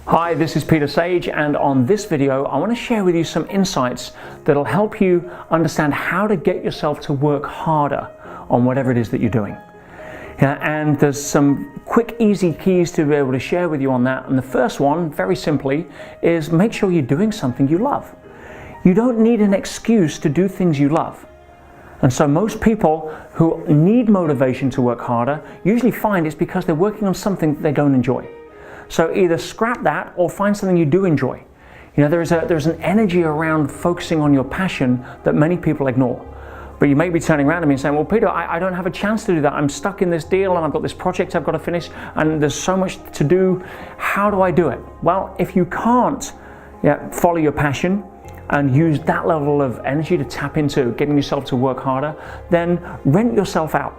Hi, this is Peter Sage, and on this video I want to share with you some insights that'll help you understand how to get yourself to work harder on whatever it is that you're doing. And there's some quick, easy keys to be able to share with you on that. And the first one, very simply, is make sure you're doing something you love. You don't need an excuse to do things you love. And so most people who need motivation to work harder usually find it's because they're working on something that they don't enjoy. So either scrap that or find something you do enjoy. You know, there's an energy around focusing on your passion that many people ignore. But you may be turning around to me and saying, well, Peter, I don't have a chance to do that. I'm stuck in this deal and I've got this project I've got to finish and there's so much to do. How do I do it? Well, if you can't follow your passion and use that level of energy to tap into getting yourself to work harder, then rent yourself out.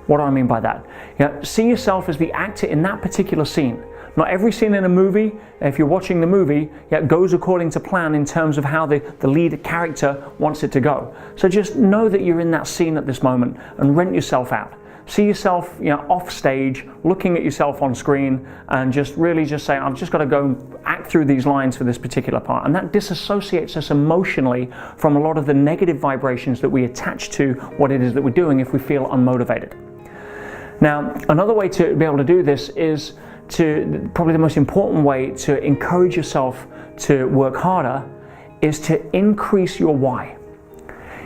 What do I mean by that? See yourself as the actor in that particular scene. Not every scene in a movie, if you're watching the movie, goes according to plan in terms of how the lead character wants it to go. So just know that you're in that scene at this moment and rent yourself out. See yourself off stage, looking at yourself on screen, and just really just say, I've just got to go act through these lines for this particular part. And that disassociates us emotionally from a lot of the negative vibrations that we attach to what it is that we're doing if we feel unmotivated. Now, another way to be able to do this is probably the most important way to encourage yourself to work harder is to increase your why.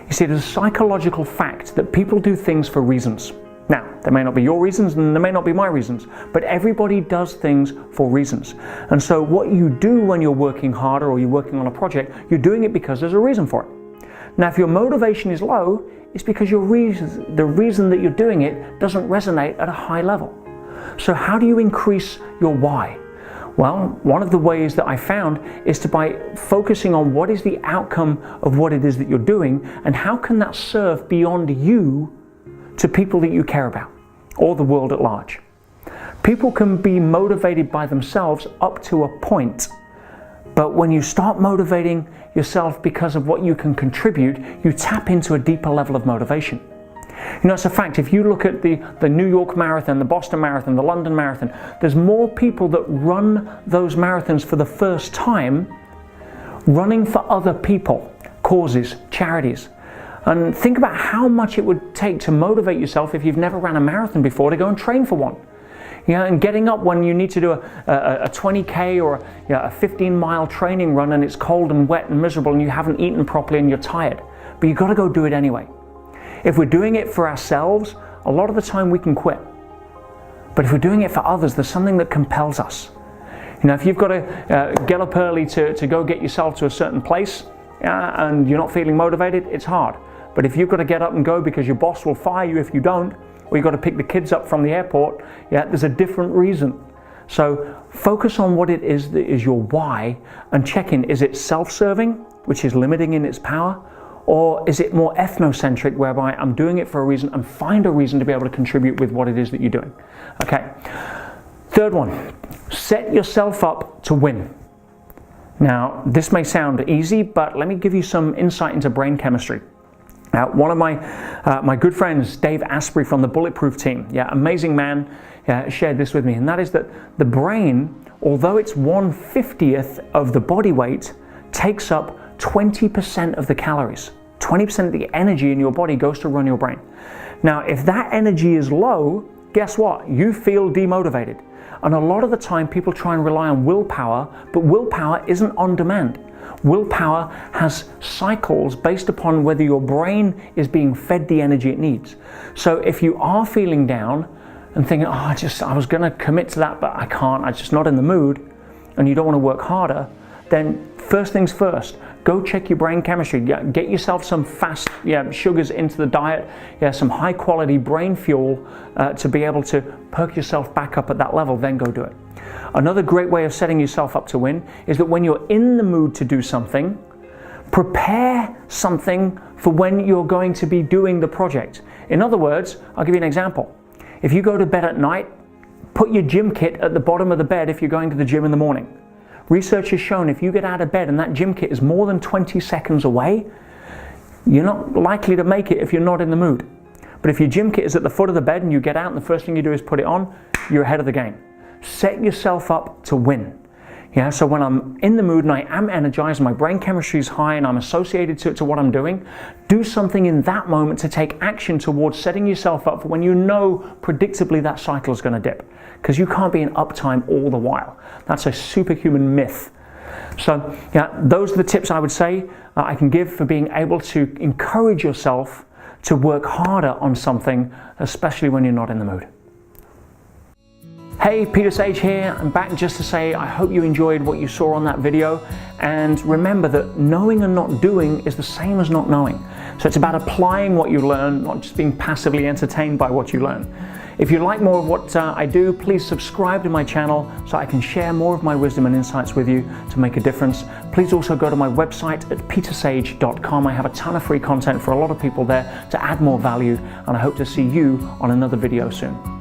You see, there's a psychological fact that people do things for reasons. Now, they may not be your reasons and they may not be my reasons, but everybody does things for reasons. And so what you do when you're working harder or you're working on a project, you're doing it because there's a reason for it. Now, if your motivation is low, it's because the reason that you're doing it doesn't resonate at a high level. So how do you increase your why? Well, one of the ways that I found is by focusing on what is the outcome of what it is that you're doing and how can that serve beyond you to people that you care about or the world at large. People can be motivated by themselves up to a point, but when you start motivating yourself because of what you can contribute, you tap into a deeper level of motivation. You know, it's a fact, if you look at the New York Marathon, the Boston Marathon, the London Marathon, there's more people that run those marathons for the first time running for other people, causes, charities. And think about how much it would take to motivate yourself if you've never ran a marathon before to go and train for one. And getting up when you need to do a 20K or a 15-mile training run and it's cold and wet and miserable and you haven't eaten properly and you're tired. But you've got to go do it anyway. If we're doing it for ourselves, a lot of the time we can quit. But if we're doing it for others, there's something that compels us. You know, if you've got to get up early to go get yourself to a certain place and you're not feeling motivated, it's hard. But if you've got to get up and go because your boss will fire you if you don't, or you've got to pick the kids up from the airport, there's a different reason. So focus on what it is that is your why and check in. Is it self-serving, which is limiting in its power? Or is it more ethnocentric, whereby I'm doing it for a reason and find a reason to be able to contribute with what it is that you're doing? Okay. Third one, set yourself up to win. Now, this may sound easy, but let me give you some insight into brain chemistry. Now, one of my good friends, Dave Asprey from the Bulletproof team, amazing man, shared this with me, and that is that the brain, although it's 1/50th of the body weight, takes up 20% of the calories. 20% of the energy in your body goes to run your brain. Now, if that energy is low, guess what? You feel demotivated. And a lot of the time people try and rely on willpower, but willpower isn't on demand. Willpower has cycles based upon whether your brain is being fed the energy it needs. So if you are feeling down and thinking, I was going to commit to that, but I can't, I'm just not in the mood, and you don't want to work harder, then first things first, go check your brain chemistry. Get yourself some fast sugars into the diet, some high quality brain fuel to be able to perk yourself back up at that level, then go do it. Another great way of setting yourself up to win is that when you're in the mood to do something, prepare something for when you're going to be doing the project. In other words, I'll give you an example. If you go to bed at night, put your gym kit at the bottom of the bed if you're going to the gym in the morning. Research has shown if you get out of bed and that gym kit is more than 20 seconds away, you're not likely to make it if you're not in the mood. But if your gym kit is at the foot of the bed and you get out and the first thing you do is put it on, you're ahead of the game. Set yourself up to win. Yeah, so when I'm in the mood and I am energized, my brain chemistry is high and I'm associated to what I'm doing, do something in that moment to take action towards setting yourself up for when you know predictably that cycle is going to dip. Because you can't be in uptime all the while. That's a superhuman myth. So yeah, those are the tips I would say I can give for being able to encourage yourself to work harder on something, especially when you're not in the mood. Hey, Peter Sage here. I'm back just to say I hope you enjoyed what you saw on that video, and remember that knowing and not doing is the same as not knowing. So it's about applying what you learn, not just being passively entertained by what you learn. If you like more of what I do, please subscribe to my channel so I can share more of my wisdom and insights with you to make a difference. Please also go to my website at petersage.com. I have a ton of free content for a lot of people there to add more value, and I hope to see you on another video soon.